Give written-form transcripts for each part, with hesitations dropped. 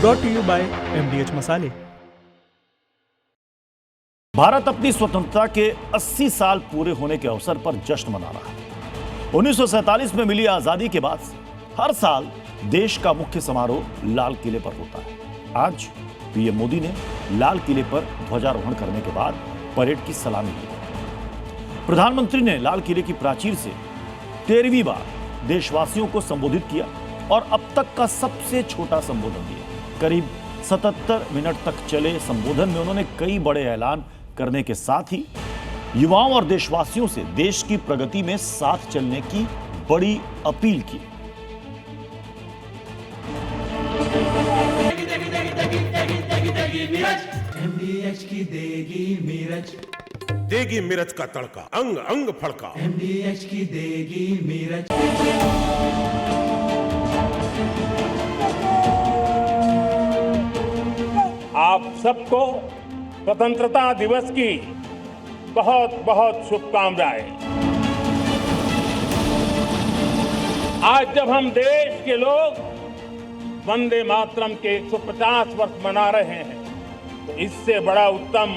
brought to you by MDH मसाले। भारत अपनी स्वतंत्रता के 80 साल पूरे होने के अवसर पर जश्न मना रहा है। 1947 में मिली आजादी के बाद हर साल देश का मुख्य समारोह लाल किले पर होता है। आज पीएम मोदी ने लाल किले पर ध्वजारोहण करने के बाद परेड की सलामी ली। प्रधानमंत्री ने लाल किले की प्राचीर से 13वीं बार देशवासियों को संबोधित किया और अब तक का सबसे छोटा संबोधन दिया। करीब 77 मिनट तक चले संबोधन में उन्होंने कई बड़े ऐलान करने के साथ ही युवाओं और देशवासियों से देश की प्रगति में साथ चलने की बड़ी अपील की। MDH की देगी मिर्च का तड़का, अंग अंग फड़का। MDH की देगी मिर्च। आप सबको स्वतंत्रता दिवस की बहुत बहुत शुभकामनाएं। आज जब हम देश के लोग वंदे मातरम के 150 वर्ष मना रहे हैं, तो इससे बड़ा उत्तम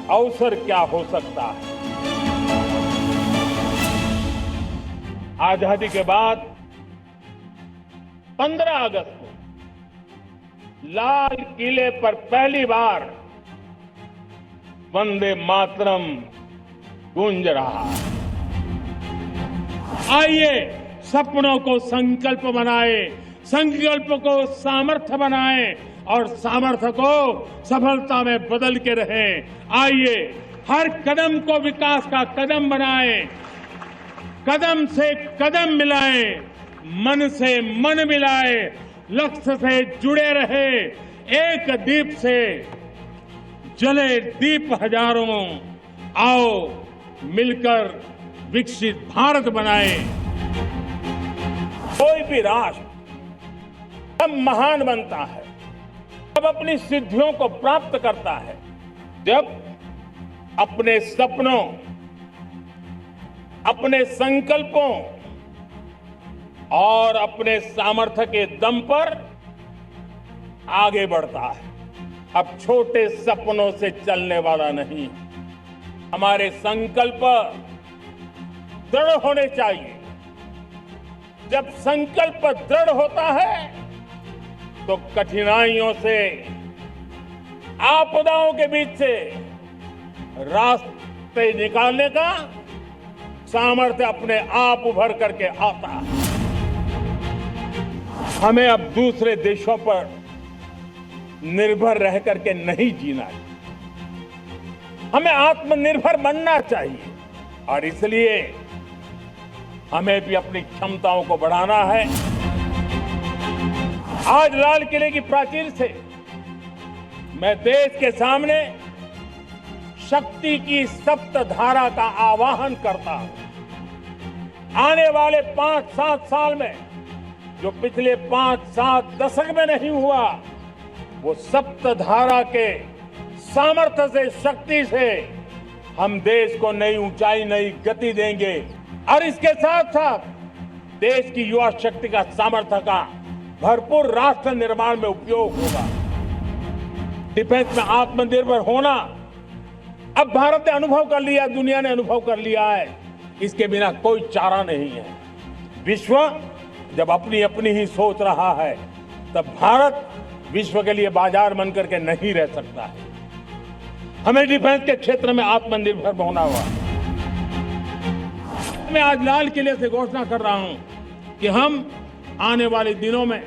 अवसर क्या हो सकता है। आजादी के बाद 15 अगस्त को लाल किले पर पहली बार वंदे मातरम गूंज रहा है। आइए सपनों को संकल्प बनाए, संकल्प को सामर्थ्य बनाए और सामर्थ्य को सफलता में बदल के रहें। आइए हर कदम को विकास का कदम बनाएं, कदम से कदम मिलाएं, मन से मन मिलाएं, लक्ष्य से जुड़े रहे। एक दीप से जले दीप हजारों, आओ मिलकर विकसित भारत बनाएं। कोई भी राष्ट्र तब महान बनता है, जब अपनी सिद्धियों को प्राप्त करता है, जब अपने सपनों, अपने संकल्पों और अपने सामर्थ्य के दम पर आगे बढ़ता है। अब छोटे सपनों से चलने वाला नहीं, हमारे संकल्प दृढ़ होने चाहिए। जब संकल्प दृढ़ होता है तो कठिनाइयों से, आपदाओं के बीच से रास्ते निकालने का सामर्थ्य अपने आप उभर करके आता है। हमें अब दूसरे देशों पर निर्भर रह करके नहीं जीना है, हमें आत्मनिर्भर बनना चाहिए और इसलिए हमें भी अपनी क्षमताओं को बढ़ाना है। आज लाल किले की प्राचीर से मैं देश के सामने शक्ति की सप्त धारा का आवाहन करता हूं। आने वाले 5-7 साल में जो पिछले 5-7 दशक में नहीं हुआ, वो सप्त धारा के सामर्थ्य से, शक्ति से हम देश को नई ऊंचाई, नई गति देंगे और इसके साथ साथ देश की युवा शक्ति का, सामर्थ्य का भरपूर राष्ट्र निर्माण में उपयोग होगा। डिफेंस में आत्मनिर्भर होना अब भारत ने अनुभव कर लिया, दुनिया ने अनुभव कर लिया है, इसके बिना कोई चारा नहीं है। विश्व जब अपनी अपनी ही सोच रहा है, तब भारत विश्व के लिए बाजार बन करके नहीं रह सकता है। हमें डिफेंस के क्षेत्र में आत्मनिर्भर होना होगा। मैं आज लाल किले से घोषणा कर रहा हूं कि हम आने वाले दिनों में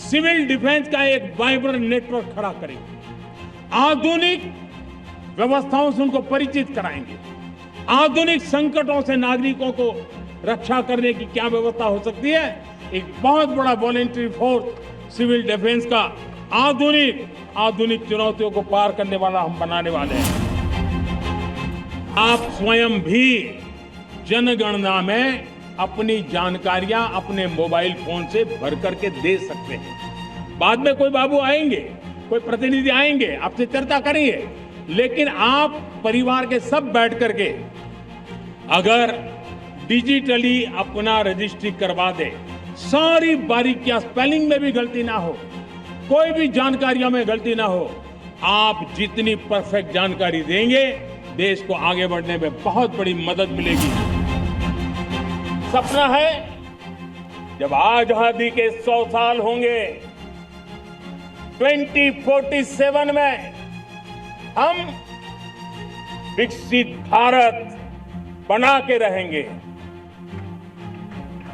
सिविल डिफेंस का एक वाइब्रेंट नेटवर्क खड़ा करेंगे। आधुनिक व्यवस्थाओं से उनको परिचित कराएंगे। आधुनिक संकटों से नागरिकों को रक्षा करने की क्या व्यवस्था हो सकती है, एक बहुत बड़ा वॉलंटरी फोर्स सिविल डिफेंस का आधुनिक चुनौतियों को पार करने वाला हम बनाने वाले हैं। आप स्वयं भी जनगणना में अपनी जानकारियां अपने मोबाइल फोन से भर करके दे सकते हैं। बाद में कोई बाबू आएंगे, कोई प्रतिनिधि आएंगे, आपसे चर्चा करेंगे, लेकिन आप परिवार के सब बैठ करके अगर डिजिटली अपना रजिस्ट्री करवा दे, सारी बारीकियां, स्पेलिंग में भी गलती ना हो, कोई भी जानकारियों में गलती ना हो। आप जितनी परफेक्ट जानकारी देंगे, देश को आगे बढ़ने में बहुत बड़ी मदद मिलेगी। सपना है जब आजादी के 100 साल होंगे, 2047 में हम विकसित भारत बना के रहेंगे।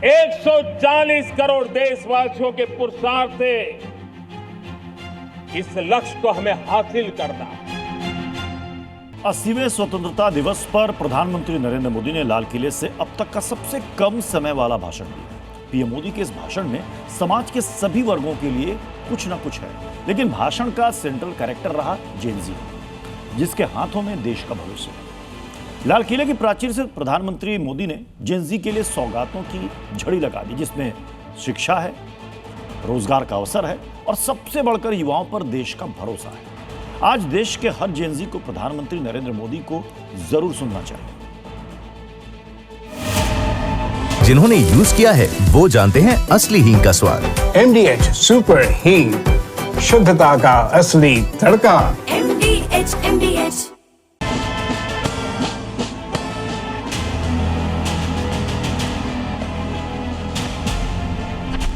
140 करोड़ देशवासियों के पुरुषार्थ से इस लक्ष्य को हमें हासिल करना है। 80वें स्वतंत्रता दिवस पर प्रधानमंत्री नरेंद्र मोदी ने लाल किले से अब तक का सबसे कम समय वाला भाषण दिया। पीएम मोदी के इस भाषण में समाज के सभी वर्गों के लिए कुछ ना कुछ है, लेकिन भाषण का सेंट्रल कैरेक्टर रहा जेन ज़ी, जिसके हाथों में देश का भविष्य है। लाल किले की प्राचीर से प्रधानमंत्री मोदी ने जेन ज़ी के लिए सौगातों की झड़ी लगा दी, जिसमें शिक्षा है, रोजगार का अवसर है और सबसे बढ़कर युवाओं पर देश का भरोसा है। आज देश के हर जेन ज़ी को प्रधानमंत्री नरेंद्र मोदी को जरूर सुनना चाहिए। जिन्होंने यूज किया है वो जानते हैं असली हींग का स्वाद। MDH सुपर हींग, शुद्धता का असली तड़का। MDH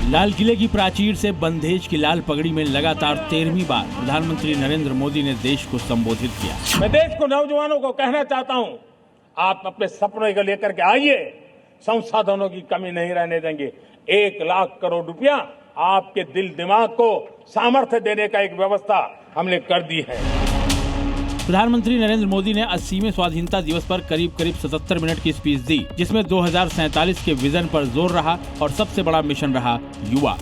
लाल किले की प्राचीर से बंदेज की लाल पगड़ी में लगातार 13वीं बार प्रधानमंत्री नरेंद्र मोदी ने देश को संबोधित किया। मैं देश को, नौजवानों को कहना चाहता हूं, आप अपने सपनों को लेकर के आइए, संसाधनों की कमी नहीं रहने देंगे। 1 लाख करोड़ रुपया आपके दिल दिमाग को सामर्थ्य देने का एक व्यवस्था हमने कर दी है। प्रधानमंत्री नरेंद्र मोदी ने 80वें स्वाधीनता दिवस पर करीब 77 मिनट की स्पीच दी, जिसमें 2047 के विजन पर जोर रहा और सबसे बड़ा मिशन रहा युवा।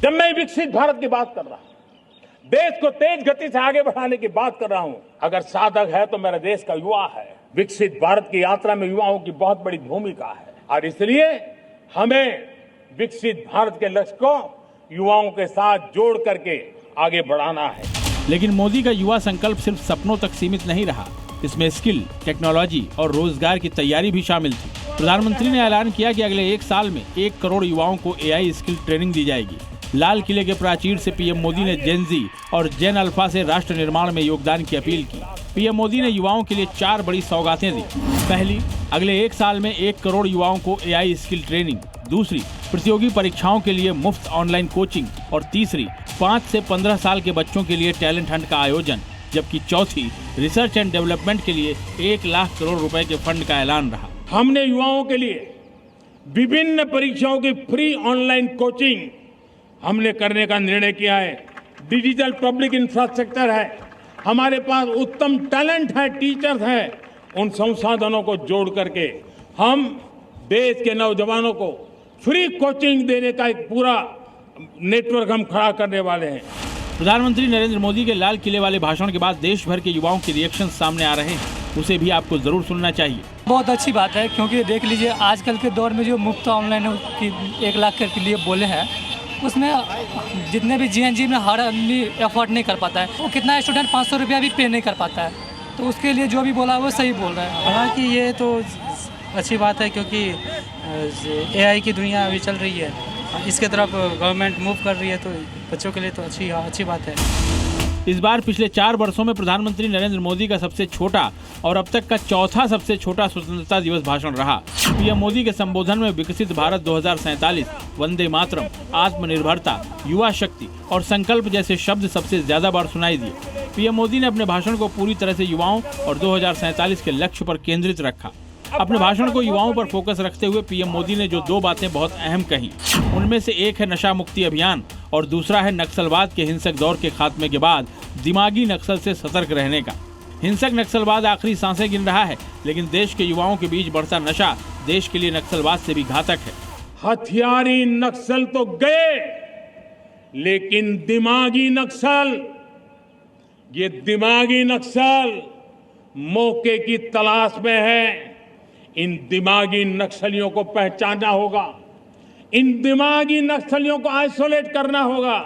जब मैं विकसित भारत की बात कर रहा हूं, देश को तेज गति से आगे बढ़ाने की बात कर रहा हूं, अगर साधक है तो मेरा देश का युवा है। विकसित भारत की यात्रा में युवाओं की बहुत बड़ी भूमिका है और इसलिए हमें विकसित भारत के लक्ष्य को युवाओं के साथ जोड़ करके आगे बढ़ाना है। लेकिन मोदी का युवा संकल्प सिर्फ सपनों तक सीमित नहीं रहा, इसमें स्किल, टेक्नोलॉजी और रोजगार की तैयारी भी शामिल थी। प्रधानमंत्री ने ऐलान किया कि अगले 1 साल में 1 करोड़ युवाओं को AI स्किल ट्रेनिंग दी जाएगी। लाल किले के प्राचीर से पीएम मोदी ने जेन ज़ी और जेन अल्फा से राष्ट्र निर्माण में योगदान की अपील की। पीएम मोदी ने युवाओं के लिए 4 बड़ी सौगातें दी। पहली, अगले 1 साल में 1 करोड़ युवाओं को AI स्किल ट्रेनिंग। दूसरी, प्रतियोगी परीक्षाओं के लिए मुफ्त ऑनलाइन कोचिंग। और तीसरी, 5 से 15 साल के बच्चों के लिए टैलेंट हंट का आयोजन। जबकि चौथी, रिसर्च एंड डेवलपमेंट के लिए 1 लाख करोड़ रुपए के फंड का ऐलान रहा। हमने युवाओं के लिए विभिन्न परीक्षाओं की फ्री ऑनलाइन कोचिंग हमने करने का निर्णय किया है। डिजिटल पब्लिक इंफ्रास्ट्रक्चर है, हमारे पास उत्तम टैलेंट है, टीचर्स हैं। उन संसाधनों को जोड़ करके हम देश के नौजवानों को फ्री कोचिंग देने का एक पूरा नेटवर्क हम खड़ा करने वाले हैं। प्रधानमंत्री नरेंद्र मोदी के लाल किले वाले भाषण के बाद देश भर के युवाओं के रिएक्शन सामने आ रहे हैं, उसे भी आपको जरूर सुनना चाहिए। बहुत अच्छी बात है, क्योंकि देख लीजिए आजकल के दौर में जो मुफ्त ऑनलाइन की 1 लाख के लिए बोले हैं, उसमें जितने भी GNG में हर आदमी एफोर्ड नहीं कर पाता है। वो कितना स्टूडेंट 500 रुपया भी पे नहीं कर पाता है, तो उसके लिए जो भी बोला वो सही बोल रहा है। हालांकि ये तो अच्छी बात है, क्योंकि AI की दुनिया अभी चल रही है, इसके तरफ गवर्नमेंट मूव कर रही है, तो बच्चों के लिए तो अच्छी बात है। इस बार पिछले 4 वर्षों में प्रधानमंत्री नरेंद्र मोदी का सबसे छोटा और अब तक का चौथा सबसे छोटा स्वतंत्रता दिवस भाषण रहा। पीएम मोदी के संबोधन में विकसित भारत 2047, वंदे मातरम, आत्मनिर्भरता, युवा शक्ति और संकल्प जैसे शब्द सबसे ज्यादा बार सुनाई दिए। पीएम मोदी ने अपने भाषण को पूरी तरह से युवाओं और 2047 के लक्ष्य पर केंद्रित रखा। अपने भाषण को युवाओं पर फोकस रखते हुए पीएम मोदी ने जो 2 बातें बहुत अहम कही, उनमें से एक है नशा मुक्ति अभियान और दूसरा है नक्सलवाद के हिंसक दौर के खात्मे के बाद दिमागी नक्सल से सतर्क रहने का। हिंसक नक्सलवाद आखिरी सांसें गिन रहा है, लेकिन देश के युवाओं के बीच बढ़ता नशा देश के लिए नक्सलवाद से भी घातक है। हथियारी नक्सल तो गए, लेकिन दिमागी नक्सल, ये दिमागी नक्सल मौके की तलाश में है। इन दिमागी नक्सलियों को पहचानना होगा, इन दिमागी नक्सलियों को आइसोलेट करना होगा।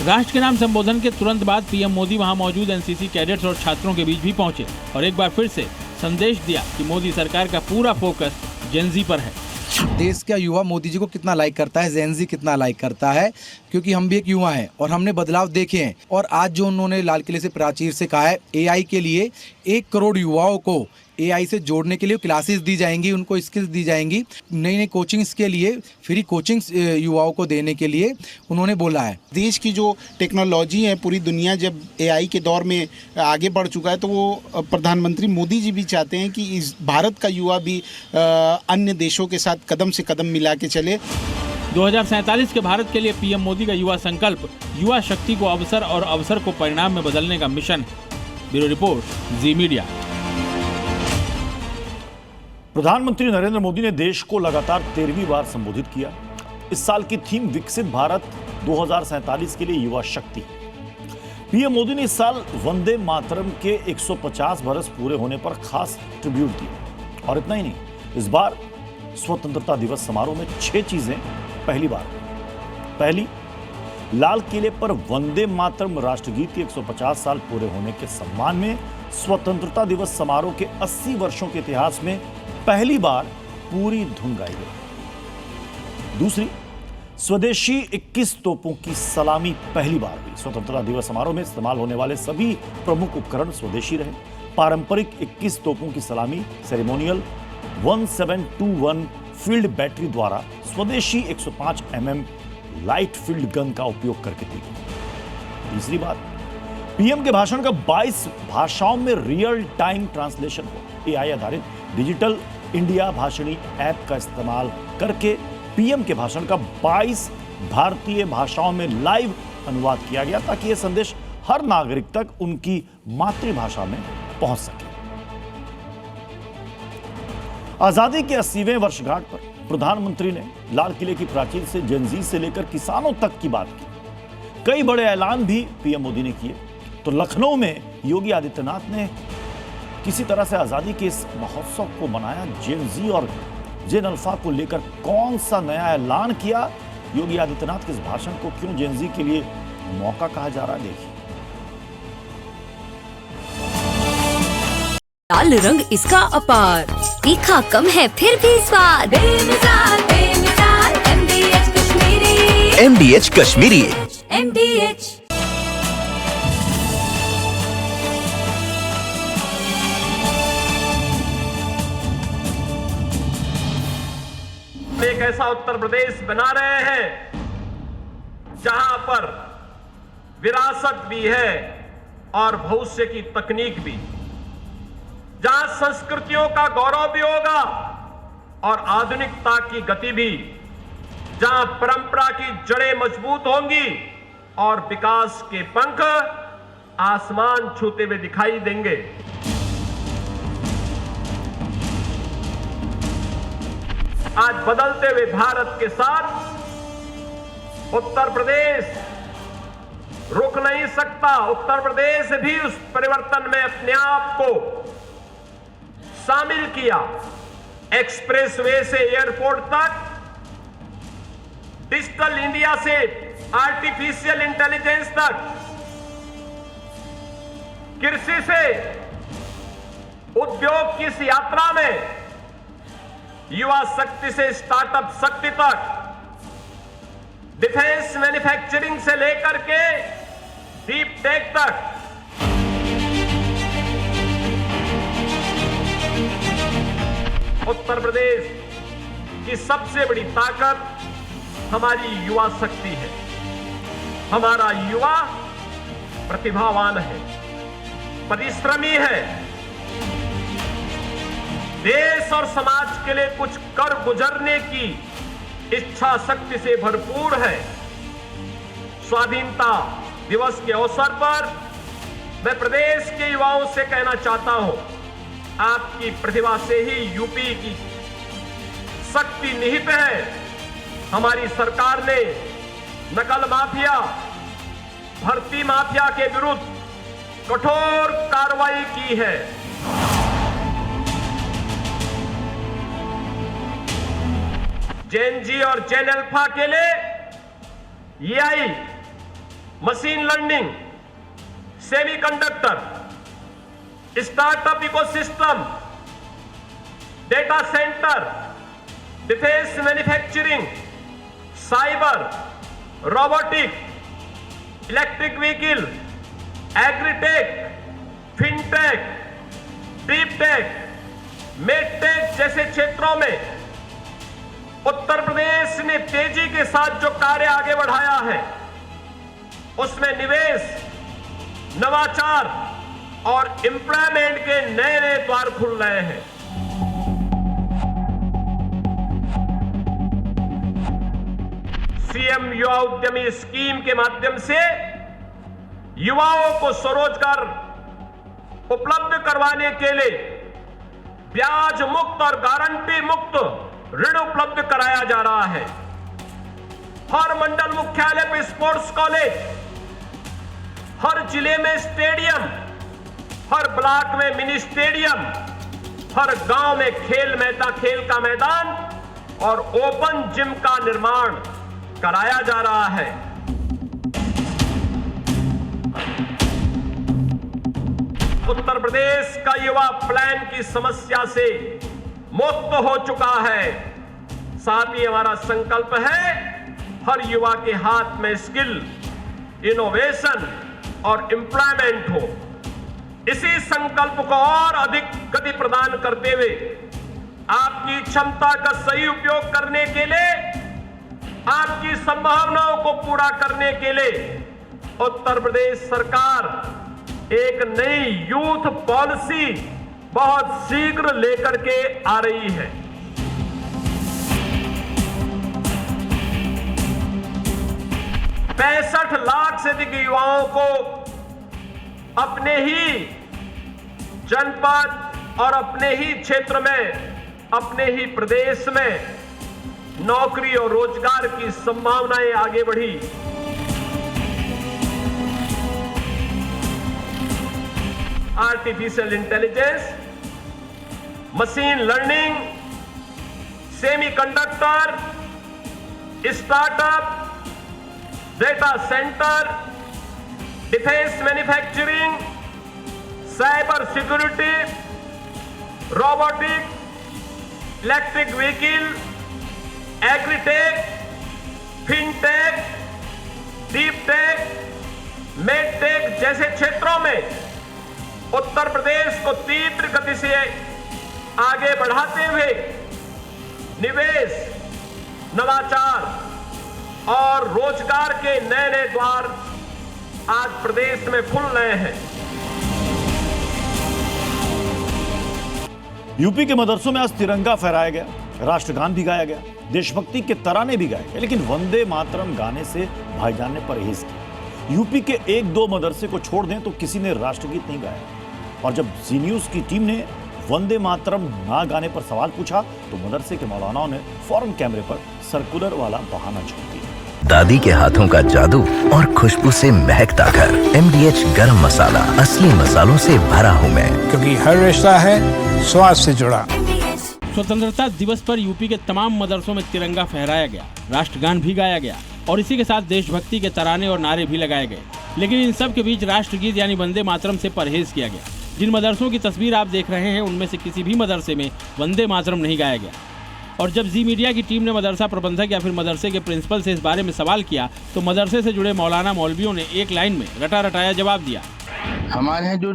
राष्ट्र के नाम संबोधन के तुरंत बाद पीएम मोदी वहां मौजूद एनसीसी कैडेट्स और छात्रों के बीच भी पहुंचे और एक बार फिर से संदेश दिया कि मोदी सरकार का पूरा फोकस जेन ज़ी पर है। देश का युवा मोदी जी को कितना लाइक करता है, जेन ज़ी कितना लाइक करता है, क्योंकि हम भी एक युवा हैं और हमने बदलाव देखे हैं। और आज जो उन्होंने लाल किले से प्राचीर से कहा है, एआई के लिए 1 करोड़ युवाओं को एआई से जोड़ने के लिए क्लासेस दी जाएंगी, उनको स्किल्स दी जाएंगी, नई नई कोचिंग्स के लिए फ्री कोचिंग्स युवाओं को देने के लिए उन्होंने बोला है। देश की जो टेक्नोलॉजी है, पूरी दुनिया जब एआई के दौर में आगे बढ़ चुका है, तो वो प्रधानमंत्री मोदी जी भी चाहते हैं कि इस भारत का युवा भी अन्य देशों के साथ कदम से कदम मिला के चले। 2047 के भारत के लिए पीएम मोदी का युवा संकल्प युवा शक्ति को अवसर और अवसर को परिणाम में बदलने का मिशन है। Bureau report, Zee media. प्रधानमंत्री नरेंद्र मोदी ने देश को लगातार 13वीं बार संबोधित किया। इस साल की थीम विकसित भारत 2047 के लिए युवा शक्ति। पीएम मोदी ने इस साल वंदे मातरम के 150 बरस पूरे होने पर खास ट्रिब्यूट दिया। और इतना ही नहीं, इस बार स्वतंत्रता दिवस समारोह में 6 चीजें पहली बार। पहली, लाल किले पर वंदे मातरम राष्ट्रगीत के 150 साल पूरे होने के सम्मान में स्वतंत्रता दिवस समारोह के 80 वर्षों के इतिहास में पहली बार पूरी धुन गाई गई। दूसरी, स्वदेशी 21 तोपों की सलामी पहली बार हुई। स्वतंत्रता दिवस समारोह में इस्तेमाल होने वाले सभी प्रमुख उपकरण स्वदेशी रहे। पारंपरिक 21 तोपों की सलामी सेरेमोनियल 1721 फील्ड बैटरी द्वारा स्वदेशी 105 mm लाइट फील्ड गन का उपयोग करके दी गई। तीसरी बात, पीएम के भाषण का 22 भाषाओं में रियल टाइम ट्रांसलेशन हो। एआई आधारित डिजिटल इंडिया भाषणी ऐप का इस्तेमाल करके पीएम के भाषण का 22 भारतीय भाषाओं में लाइव अनुवाद किया गया, ताकि यह संदेश हर नागरिक तक उनकी मातृभाषा में पहुंच सके। आजादी के 80वें वर्षगांठ पर प्रधानमंत्री ने लाल किले की प्राचीर से जेन-ज़ी से लेकर किसानों तक की बात की। कई बड़े ऐलान भी पीएम मोदी ने किए। तो लखनऊ में योगी आदित्यनाथ ने किसी तरह से आजादी के इस महोत्सव को मनाया। जेन-ज़ी और जेन अल्फा को लेकर कौन सा नया ऐलान किया, योगी आदित्यनाथ के इस भाषण को क्यों जेन-ज़ी के लिए मौका कहा जा रहा है, देखिए। लाल रंग इसका अपार, तीखा कम है फिर भी स्वाद। बेमिसाल बेमिसाल MDH Kashmiri. MDH Kashmiri. MDH। एक ऐसा उत्तर प्रदेश बना रहे हैं जहां पर विरासत भी है और भविष्य की तकनीक भी, जहां संस्कृतियों का गौरव भी होगा और आधुनिकता की गति भी, जहां परंपरा की जड़ें मजबूत होंगी और विकास के पंख आसमान छूते हुए दिखाई देंगे। आज बदलते हुए भारत के साथ उत्तर प्रदेश रुक नहीं सकता। उत्तर प्रदेश भी उस परिवर्तन में अपने आप को शामिल किया। एक्सप्रेसवे से एयरपोर्ट तक, डिजिटल इंडिया से आर्टिफिशियल इंटेलिजेंस तक, कृषि से उद्योग की इस यात्रा में, युवा शक्ति से स्टार्टअप शक्ति तक, डिफेंस मैन्युफैक्चरिंग से लेकर के डीप टेक तक, उत्तर प्रदेश की सबसे बड़ी ताकत हमारी युवा शक्ति है। हमारा युवा प्रतिभावान है, परिश्रमी है, देश और समाज के लिए कुछ कर गुजरने की इच्छा शक्ति से भरपूर है। स्वाधीनता दिवस के अवसर पर मैं प्रदेश के युवाओं से कहना चाहता हूं, आपकी प्रतिभा से ही यूपी की शक्ति निहित है। हमारी सरकार ने नकल माफिया, भर्ती माफिया के विरुद्ध कठोर कार्रवाई की है। जेन-ज़ी और जेन अल्फा के लिए AI, machine learning, semiconductor, startup ecosystem, data centre, defence manufacturing, cyber, robotic, electric vehicle, agritech, fintech, deep tech, medtech जैसे क्षेत्रों में उत्तर प्रदेश ने तेजी के साथ जो कार्य आगे बढ़ाया है, उसमें निवेश, नवाचार और एम्प्लॉयमेंट के नए नए द्वार खुल रहे हैं। सीएम युवा उद्यमी स्कीम के माध्यम से युवाओं को स्वरोजगार उपलब्ध करवाने के लिए ब्याज मुक्त और गारंटी मुक्त ऋण उपलब्ध कराया जा रहा है। हर मंडल मुख्यालय पे स्पोर्ट्स कॉलेज, हर जिले में स्टेडियम, हर ब्लॉक में मिनी स्टेडियम, हर गांव में खेल का मैदान और ओपन जिम का निर्माण कराया जा रहा है। उत्तर प्रदेश का युवा प्लान की समस्या से मुक्त हो चुका है। साथ ही हमारा संकल्प है हर युवा के हाथ में स्किल, इनोवेशन और एम्प्लॉयमेंट हो। इसी संकल्प को और अधिक गति प्रदान करते हुए आपकी क्षमता का सही उपयोग करने के लिए, आपकी संभावनाओं को पूरा करने के लिए उत्तर प्रदेश सरकार एक नई यूथ पॉलिसी बहुत शीघ्र लेकर के आ रही है। पैंसठ लाख से अधिक युवाओं को अपने ही जनपद और अपने ही क्षेत्र में, अपने ही प्रदेश में नौकरी और रोजगार की संभावनाएं आगे बढ़ी। Artificial intelligence, machine learning, semiconductor, startup, data centre, defence manufacturing, cyber security, robotic, electric vehicle, agritech, fintech, deep tech, medtech जैसे क्षेत्रों में उत्तर प्रदेश को तीव्र गति से आगे बढ़ाते हुए निवेश, नवाचार और रोजगार के नए नए द्वार आज प्रदेश में खुल रहे हैं। यूपी के मदरसों में आज तिरंगा फहराया गया, राष्ट्रगान भी गाया गया, देशभक्ति के तराने भी गाए गए, लेकिन वंदे मातरम गाने से भाईजान ने परहेज किया। यूपी के एक दो मदरसे को छोड़ दें तो किसी ने राष्ट्रगीत नहीं गाया। और जब जी न्यूज की टीम ने वंदे मातरम ना गाने पर सवाल पूछा तो मदरसे के मौलानाओं ने फौरन कैमरे पर सर्कुलर वाला बहाना छोड़ दिया। दादी के हाथों का जादू और खुशबू से महकता घर। MDH गरम मसाला, असली मसालों से भरा हूँ मैं, क्योंकि हर रिश्ता है स्वाद से जुड़ा। स्वतंत्रता दिवस पर यूपी के तमाम मदरसों में तिरंगा फहराया गया, राष्ट्रगान भी गाया गया और इसी के साथ देशभक्ति के तराने और नारे भी लगाए गए। लेकिन इन सब के बीच राष्ट्रगीत यानी वंदे मातरम से परहेज किया गया। जिन मदरसों की तस्वीर आप देख रहे हैं उनमें से किसी भी मदरसे में वंदे मातरम नहीं गाया गया। और जब जी मीडिया की टीम ने मदरसा प्रबंधक या फिर मदरसे के प्रिंसिपल से इस बारे में सवाल किया तो मदरसे से जुड़े मौलाना मौलवियों ने एक लाइन में रटा रटाया जवाब दिया। हमारे यहाँ जो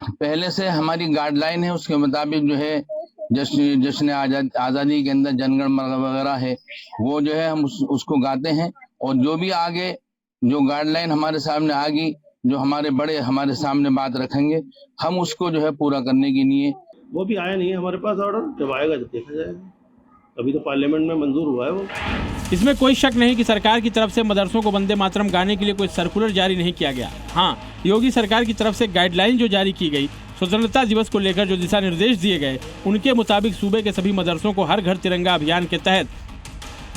पहले से हमारी गाइडलाइन है उसके मुताबिक जो है जश्न आज़ादी के अंदर जनगण मन वगैरह है वो जो है हम उसको गाते हैं। और जो भी आगे जो गाइडलाइन हमारे सामने आ गई, जो हमारे बड़े हमारे सामने बात रखेंगे, हम उसको जो है पूरा करने के लिए। वो भी आया नहीं है हमारे पास ऑर्डर, जब आएगा जब देखा जाएगा। अभी तो पार्लियामेंट में मंजूर हुआ है वो। इसमें कोई शक नहीं कि सरकार की तरफ से मदरसों को वंदे मातरम गाने के लिए कोई सर्कुलर जारी नहीं किया गया। हाँ, योगी सरकार की तरफ से गाइडलाइन जो जारी की गई, स्वतंत्रता दिवस को लेकर जो दिशा निर्देश दिए गए, उनके मुताबिक सूबे के सभी मदरसों को हर घर तिरंगा अभियान के तहत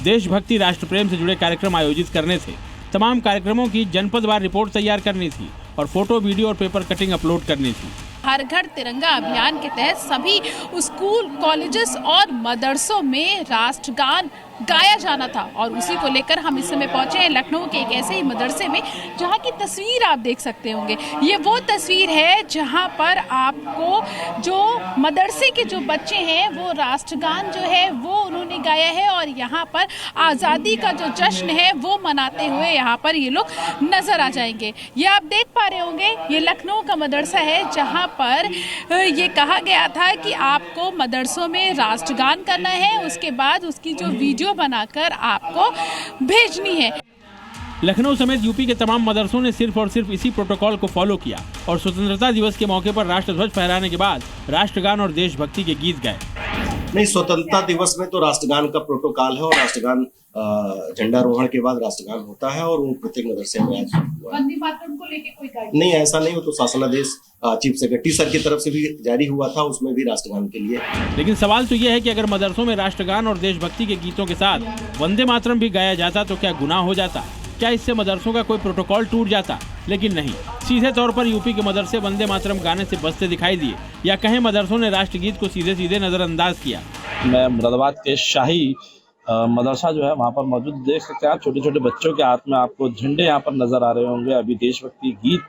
देशभक्ति, राष्ट्र प्रेम से जुड़े कार्यक्रम आयोजित करने थे। तमाम कार्यक्रमों की जनपदवार रिपोर्ट तैयार करनी थी और फोटो, वीडियो और पेपर कटिंग अपलोड करनी थी। हर घर तिरंगा अभियान के तहत सभी स्कूल, कॉलेजेस और मदरसों में राष्ट्रगान गाया जाना था। और उसी को लेकर हम इस समय पहुंचे हैं लखनऊ के एक ऐसे ही मदरसे में जहां की तस्वीर आप देख सकते होंगे। ये वो तस्वीर है जहां पर आपको जो मदरसे के जो बच्चे हैं वो राष्ट्रगान जो है वो उन्होंने गाया है और यहाँ पर आज़ादी का जो जश्न है वो मनाते हुए यहाँ पर ये लोग नजर आ जाएंगे। ये आप देख पा रहे होंगे, ये लखनऊ का मदरसा है जहाँ पर ये कहा गया था कि आपको मदरसों में राष्ट्रगान करना है, उसके बाद उसकी जो वीडियो बनाकर आपको भेजनी है। लखनऊ समेत यूपी के तमाम मदरसों ने सिर्फ और सिर्फ इसी प्रोटोकॉल को फॉलो किया और स्वतंत्रता दिवस के मौके पर राष्ट्रध्वज फहराने के बाद राष्ट्रगान और देशभक्ति के गीत गाए। नहीं, स्वतंत्रता दिवस में तो राष्ट्रगान का प्रोटोकॉल है और राष्ट्रगान झंडारोहण के बाद राष्ट्रगान होता है और वो प्रत्येक मदरसे में आज हुआ। वंदे मातरम को लेके कोई नहीं, ऐसा नहीं हो तो शासनादेश चीफ सेक्रेटरी सर की तरफ से भी जारी हुआ था, उसमें भी राष्ट्रगान के लिए। लेकिन सवाल तो यह है कि अगर मदरसों में राष्ट्रगान और देशभक्ति के गीतों के साथ वंदे मातरम भी गाया जाता तो क्या गुनाह हो जाता? क्या इससे मदरसों का कोई प्रोटोकॉल टूट जाता? लेकिन नहीं, सीधे तौर पर यूपी के मदरसे वंदे मातरम गाने से बजते दिखाई दिए, या कहें मदरसों ने राष्ट्रगीत को सीधे सीधे नजरअंदाज किया। मैं मुरादाबाद के शाही मदरसा जो है वहाँ पर मौजूद देख सकते हैं आप, छोटे छोटे बच्चों के हाथ में आपको झंडे यहाँ पर नजर आ रहे होंगे। अभी देशभक्ति गीत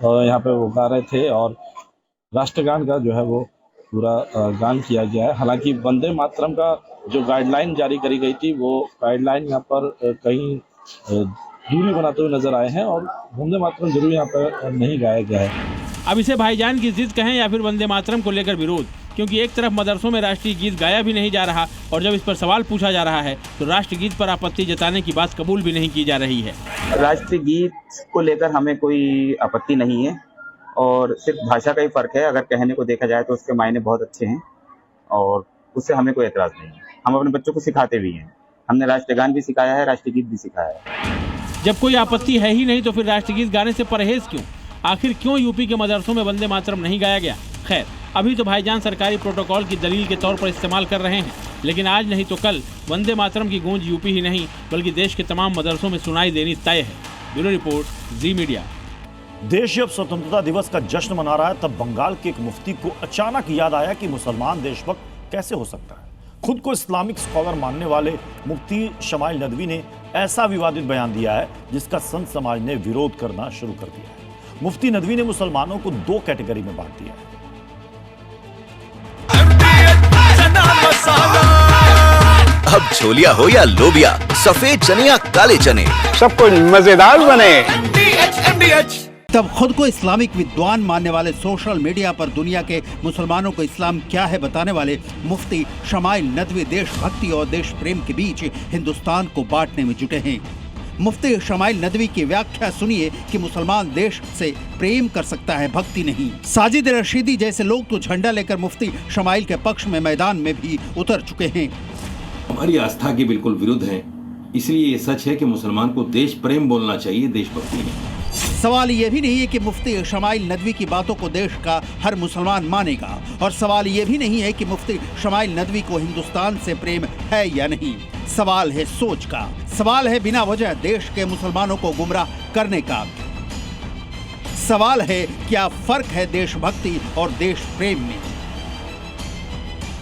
यहाँ पे वो गा रहे थे और राष्ट्रगान का जो है वो पूरा गान किया गया है। हालांकि वंदे मातरम का जो गाइडलाइन जारी करी गई थी वो गाइडलाइन यहाँ पर कहीं दूरी बनाते हुए नजर आए हैं और वंदे मातरम जरूर यहाँ पर नहीं गाया गया है। अब इसे भाईजान की जिद कहें या फिर वंदे मातरम को लेकर विरोध, क्योंकि एक तरफ मदरसों में राष्ट्रीय गीत गाया भी नहीं जा रहा और जब इस पर सवाल पूछा जा रहा है तो राष्ट्रगीत पर आपत्ति जताने की बात कबूल भी नहीं की जा रही है। राष्ट्रीय गीत को लेकर हमें कोई आपत्ति नहीं है और सिर्फ भाषा का ही फर्क है। अगर कहने को देखा जाए तो उसके मायने बहुत अच्छे हैं और उससे हमें कोई एतराज नहीं है। हम अपने बच्चों को सिखाते भी हैं, हमने राष्ट्रगान भी सिखाया है, राष्ट्रीय गीत भी सिखाया है। जब कोई आपत्ति है ही नहीं तो फिर राष्ट्रगीत गाने से परहेज क्यों? आखिर क्यों यूपी के मदरसों में वंदे मातरम नहीं गाया गया? खैर, अभी तो भाईजान सरकारी प्रोटोकॉल की दलील के तौर पर इस्तेमाल कर रहे हैं, लेकिन आज नहीं तो कल वंदे मातरम की गूंज यूपी ही नहीं बल्कि देश के तमाम मदरसों में सुनाई देनी तय है। Bureau report, Zee media. देश जब स्वतंत्रता दिवस का जश्न मना रहा है तब बंगाल के एक मुफ्ती को अचानक याद आया कि मुसलमान देशभक्त कैसे हो सकता है। खुद को इस्लामिक स्कॉलर मानने वाले मुफ्ती शमाइल नदवी ने ऐसा विवादित बयान दिया है जिसका संत समाज ने विरोध करना शुरू कर दिया है। मुफ्ती नदवी ने मुसलमानों को दो कैटेगरी में बांट दिया है। अब छोलिया हो या लोबिया, सफेद चने या काले चने, सब कुछ मजेदार बने। तब खुद को इस्लामिक विद्वान मानने वाले सोशल मीडिया पर दुनिया के मुसलमानों को इस्लाम क्या है बताने वाले मुफ्ती शमाइल नदवी देशभक्ति और देश प्रेम के बीच हिंदुस्तान को बांटने में जुटे हैं। मुफ्ती शमाइल नदवी की व्याख्या सुनिए कि मुसलमान देश से प्रेम कर सकता है, भक्ति नहीं। साजिद रशीदी जैसे लोग तो झंडा लेकर मुफ्ती शमाइल के पक्ष में मैदान में भी उतर चुके हैं। हमारी आस्था के बिल्कुल विरुद्ध है, इसलिए ये सच है कि मुसलमान को देश प्रेम बोलना चाहिए, देशभक्ति नहीं। सवाल ये भी नहीं है कि मुफ्ती शमाइल नदवी की बातों को देश का हर मुसलमान मानेगा और सवाल ये भी नहीं है कि मुफ्ती शमाइल नदवी को हिंदुस्तान से प्रेम है या नहीं। सवाल है सोच का, सवाल है बिना वजह देश के मुसलमानों को गुमराह करने का। सवाल है क्या फर्क है देशभक्ति और देश प्रेम में।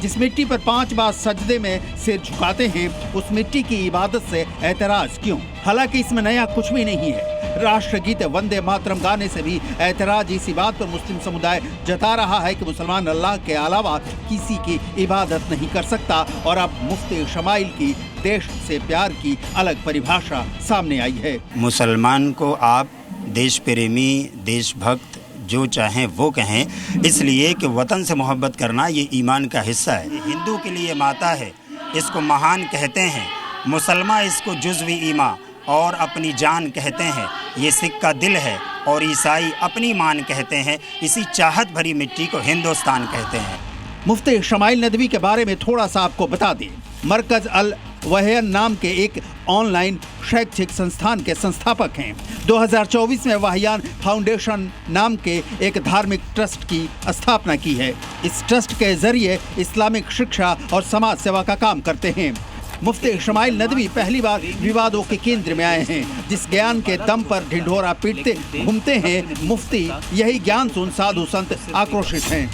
जिस मिट्टी पर 5 बार सजदे में सिर झुकाते हैं उस मिट्टी की इबादत से एतराज क्यों? हालांकि इसमें नया कुछ भी नहीं है। राष्ट्रगीत वंदे मातरम गाने से भी ऐतराज इसी बात पर मुस्लिम समुदाय जता रहा है कि मुसलमान अल्लाह के अलावा किसी की इबादत नहीं कर सकता और अब मुफ्ती शमाइल की देश से प्यार की अलग परिभाषा सामने आई है। मुसलमान को आप देश प्रेमी, देशभक्त जो चाहें वो कहें, इसलिए कि वतन से मोहब्बत करना ये ईमान का हिस्सा है। हिंदू के लिए माता है, इसको महान कहते हैं। मुसलमान इसको जुज़्वी ईमान और अपनी जान कहते हैं। ये सिख का दिल है और ईसाई अपनी मान कहते हैं। इसी चाहत भरी मिट्टी को हिंदुस्तान कहते हैं। मुफ्ती शमाइल नदवी के बारे में थोड़ा सा आपको बता दें। मरकज अल वहयन नाम के एक ऑनलाइन शैक्षिक संस्थान के संस्थापक हैं। 2024 में वहयान फाउंडेशन नाम के एक धार्मिक ट्रस्ट की स्थापना की है। इस ट्रस्ट के जरिए इस्लामिक शिक्षा और समाज सेवा का काम करते हैं। मुफ्ती शमाइल नदवी पहली बार विवादों के केंद्र में आए हैं। जिस ज्ञान के दम पर ढिंढोरा पीटते घूमते हैं मुफ्ती, यही ज्ञान सुन साधु संत आक्रोशित हैं।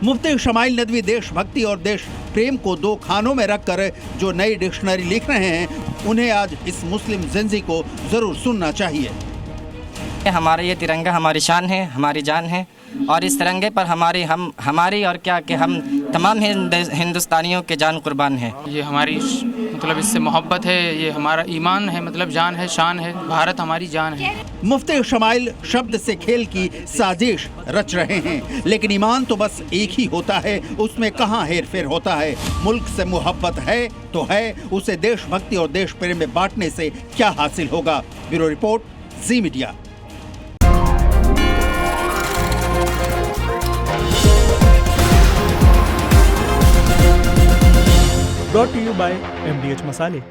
मुफ्ती शमाइल नदवी देशभक्ति और देश प्रेम को दो खानों में रखकर जो नई डिक्शनरी लिख रहे हैं, उन्हें आज इस मुस्लिम जिंजी को जरूर सुनना चाहिए। हमारा ये तिरंगा हमारी शान है, हमारी जान है, और इस तिरंगे पर हमारी और क्या कि हम तमाम हिंदुस्तानियों के जान कुर्बान है। ये हमारी मतलब इससे मोहब्बत है, ये हमारा ईमान है, मतलब जान है, शान है, भारत हमारी जान है। मुफ्ती शमाइल शब्द से खेल की साजिश रच रहे हैं, लेकिन ईमान तो बस एक ही होता है, उसमें कहाँ हेर फेर होता है। मुल्क से मोहब्बत है तो है, उसे देशभक्ति और देश प्रेम में बांटने से क्या हासिल होगा। Bureau report, Zee media. Brought to you by MDH Masale.